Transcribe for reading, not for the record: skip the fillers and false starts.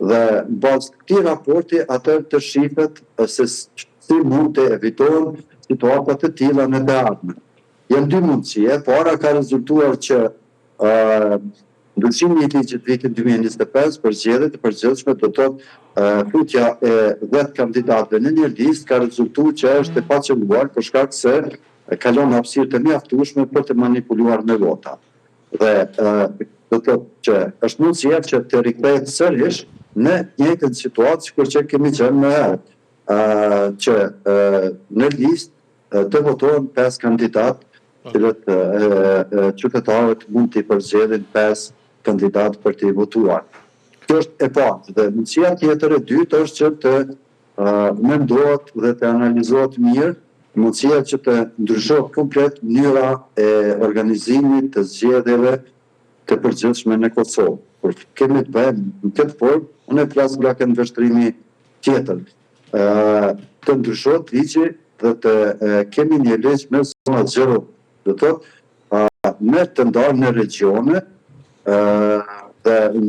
Dhe në bazë këtij raporti atëherë të shifet se si mund të evitohen situatat të tilla në të ardhmen. Janë dy mundësi. E para ka rezultuar që ndryshimi i ligjit vitin 2025 për zgjedhjet e përgjithshme do të thotë futja e 10 kandidatëve në një listë ka rezultuar që është e paqëlluar për shkak se kalon hapësirë të mjaftueshme për të manipuluar me vota. Dhe do të thotë që është mundësia që të rikthehet sërish në njëjtën situatë sikur që kemi qenë më herët, që në listë të votohen 5 kandidatë, cilët qytetarët mund t'i përzgjedhin 5 kandidatë për t'i votuar. Kjo është e parë. Dhe mundësia tjetër e dytë është që të mendohet dhe të analizohet mirë mundësia që të ndryshohet komplet mënyra e organizimit të zgjedhjeve të përgjithshme në Kosovë. Por kemi të bëjmë në këtë formë, unë e flas nga këndvështrimi tjetër. Të ndryshohet ligji dhe të kemi një ligj me zona 0, do të thotë me të ndarë në regione dhe